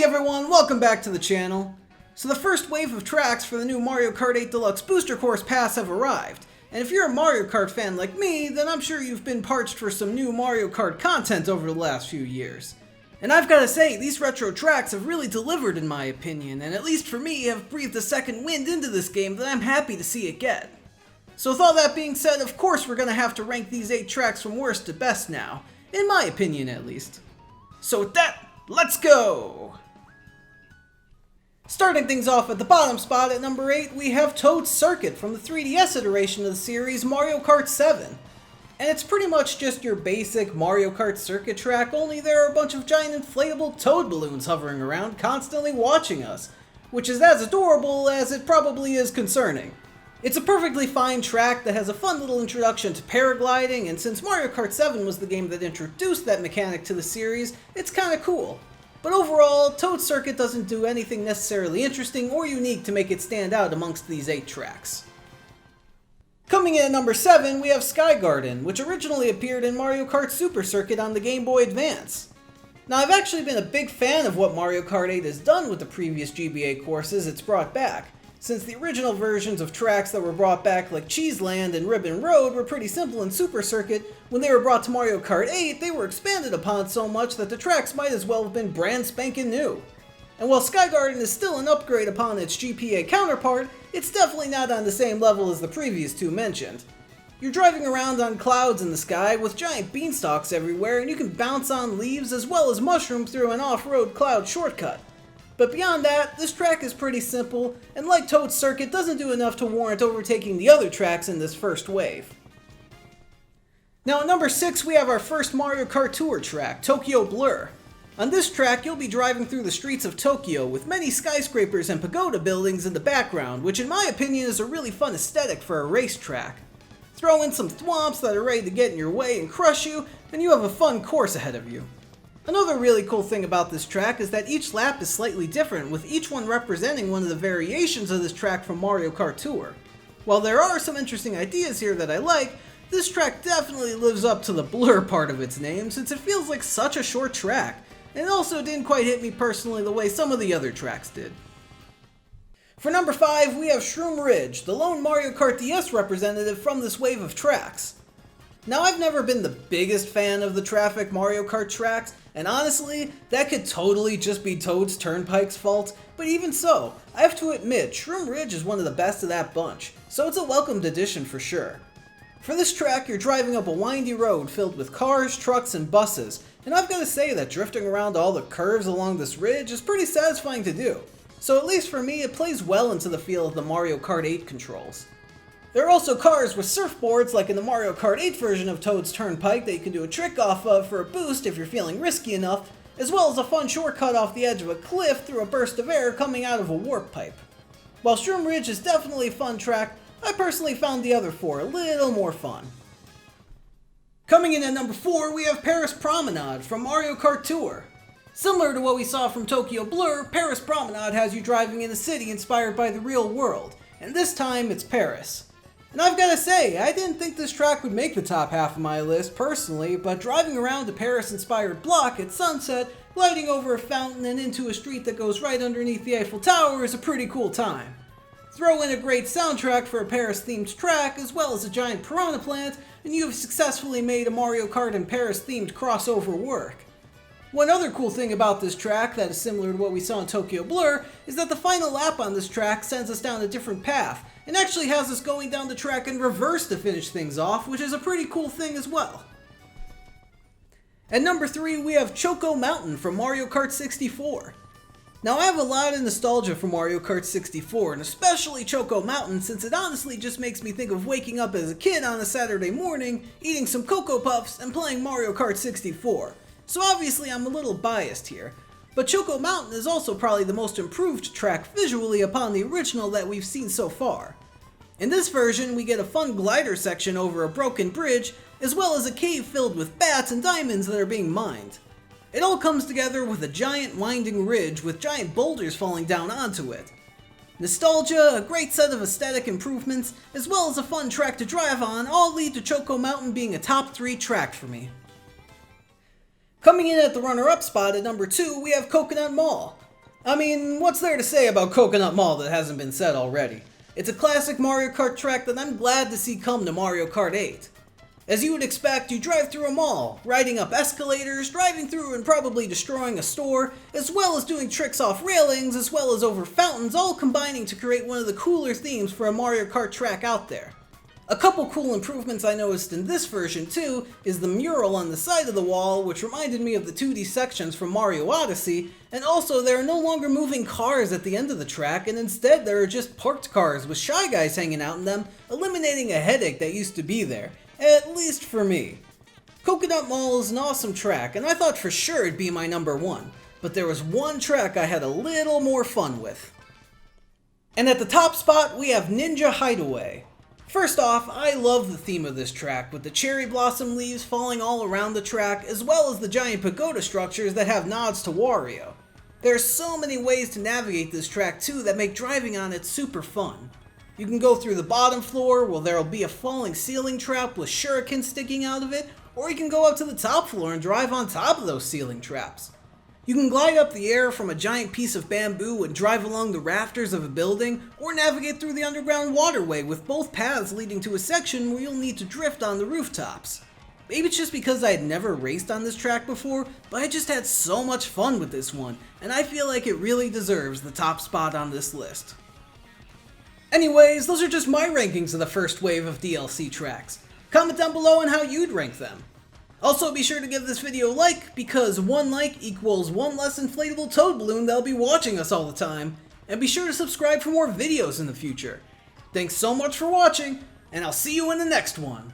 Howdy everyone, welcome back to the channel. So the first wave of tracks for the new Mario Kart 8 Deluxe Booster Course Pass have arrived. And if you're a Mario Kart fan like me, then I'm sure you've been parched for some new Mario Kart content over the last few years. And I've gotta say, these retro tracks have really delivered in my opinion, and at least for me have breathed a second wind into this game that I'm happy to see it get. So with all that being said, of course we're gonna have to rank these 8 tracks from worst to best now, in my opinion at least. So with that, let's go! Starting things off at the bottom spot at number 8, we have Toad's Circuit from the 3DS iteration of the series Mario Kart 7. And it's pretty much just your basic Mario Kart circuit track, only there are a bunch of giant inflatable Toad balloons hovering around, constantly watching us, which is as adorable as it probably is concerning. It's a perfectly fine track that has a fun little introduction to paragliding, and since Mario Kart 7 was the game that introduced that mechanic to the series, it's kinda cool. But overall, Toad's Circuit doesn't do anything necessarily interesting or unique to make it stand out amongst these 8 tracks. Coming in at number 7, we have Sky Garden, which originally appeared in Mario Kart Super Circuit on the Game Boy Advance. Now, I've actually been a big fan of what Mario Kart 8 has done with the previous GBA courses it's brought back, since the original versions of tracks that were brought back like Cheese Land and Ribbon Road were pretty simple in Super Circuit. When they were brought to Mario Kart 8, they were expanded upon so much that the tracks might as well have been brand spanking new. And while Sky Garden is still an upgrade upon its GPA counterpart, it's definitely not on the same level as the previous two mentioned. You're driving around on clouds in the sky with giant beanstalks everywhere, and you can bounce on leaves as well as mushrooms through an off-road cloud shortcut. But beyond that, this track is pretty simple, and like Toad's Circuit, doesn't do enough to warrant overtaking the other tracks in this first wave. Now at number 6, we have our first Mario Kart Tour track, Tokyo Blur. On this track, you'll be driving through the streets of Tokyo with many skyscrapers and pagoda buildings in the background, which in my opinion is a really fun aesthetic for a racetrack. Throw in some thwomps that are ready to get in your way and crush you, and you have a fun course ahead of you. Another really cool thing about this track is that each lap is slightly different, with each one representing one of the variations of this track from Mario Kart Tour. While there are some interesting ideas here that I like, this track definitely lives up to the blur part of its name, since it feels like such a short track, and it also didn't quite hit me personally the way some of the other tracks did. For number 5, we have Shroom Ridge, the lone Mario Kart DS representative from this wave of tracks. Now, I've never been the biggest fan of the traffic Mario Kart tracks, and honestly, that could totally just be Toad's Turnpike's fault, but even so, I have to admit, Shroom Ridge is one of the best of that bunch, so it's a welcomed addition for sure. For this track, you're driving up a windy road filled with cars, trucks, and buses, and I've got to say that drifting around all the curves along this ridge is pretty satisfying to do, so at least for me, it plays well into the feel of the Mario Kart 8 controls. There are also cars with surfboards like in the Mario Kart 8 version of Toad's Turnpike that you can do a trick off of for a boost if you're feeling risky enough, as well as a fun shortcut off the edge of a cliff through a burst of air coming out of a warp pipe. While Shroom Ridge is definitely a fun track, I personally found the other 4 a little more fun. Coming in at number 4, we have Paris Promenade from Mario Kart Tour. Similar to what we saw from Tokyo Blur, Paris Promenade has you driving in a city inspired by the real world, and this time it's Paris. And I've gotta say, I didn't think this track would make the top half of my list personally, but driving around a Paris-inspired block at sunset, gliding over a fountain and into a street that goes right underneath the Eiffel Tower is a pretty cool time. Throw in a great soundtrack for a Paris-themed track, as well as a giant piranha plant, and you have successfully made a Mario Kart and Paris-themed crossover work. One other cool thing about this track that is similar to what we saw in Tokyo Blur is that the final lap on this track sends us down a different path, and actually has us going down the track in reverse to finish things off, which is a pretty cool thing as well. At number 3, we have Choco Mountain from Mario Kart 64. Now, I have a lot of nostalgia for Mario Kart 64, and especially Choco Mountain, since it honestly just makes me think of waking up as a kid on a Saturday morning, eating some Cocoa Puffs, and playing Mario Kart 64. So obviously I'm a little biased here, but Choco Mountain is also probably the most improved track visually upon the original that we've seen so far. In this version, we get a fun glider section over a broken bridge, as well as a cave filled with bats and diamonds that are being mined. It all comes together with a giant winding ridge with giant boulders falling down onto it. Nostalgia, a great set of aesthetic improvements, as well as a fun track to drive on all lead to Choco Mountain being a top 3 track for me. Coming in at the runner-up spot at number 2, we have Coconut Mall. I mean, what's there to say about Coconut Mall that hasn't been said already? It's a classic Mario Kart track that I'm glad to see come to Mario Kart 8. As you would expect, you drive through a mall, riding up escalators, driving through and probably destroying a store, as well as doing tricks off railings, as well as over fountains, all combining to create one of the cooler themes for a Mario Kart track out there. A couple cool improvements I noticed in this version too is the mural on the side of the wall, which reminded me of the 2D sections from Mario Odyssey, and also there are no longer moving cars at the end of the track, and instead there are just parked cars with Shy Guys hanging out in them, eliminating a headache that used to be there, at least for me. Coconut Mall is an awesome track, and I thought for sure it'd be my number one, but there was one track I had a little more fun with. And at the top spot we have Ninja Hideaway. First off, I love the theme of this track, with the cherry blossom leaves falling all around the track, as well as the giant pagoda structures that have nods to Wario. There are so many ways to navigate this track too that make driving on it super fun. You can go through the bottom floor, where there will be a falling ceiling trap with shurikens sticking out of it, or you can go up to the top floor and drive on top of those ceiling traps. You can glide up the air from a giant piece of bamboo and drive along the rafters of a building, or navigate through the underground waterway with both paths leading to a section where you'll need to drift on the rooftops. Maybe it's just because I had never raced on this track before, but I just had so much fun with this one, and I feel like it really deserves the top spot on this list. Anyways, those are just my rankings of the first wave of DLC tracks. Comment down below on how you'd rank them. Also, be sure to give this video a like, because one like equals one less inflatable toad balloon that'll be watching us all the time. And be sure to subscribe for more videos in the future. Thanks so much for watching, and I'll see you in the next one.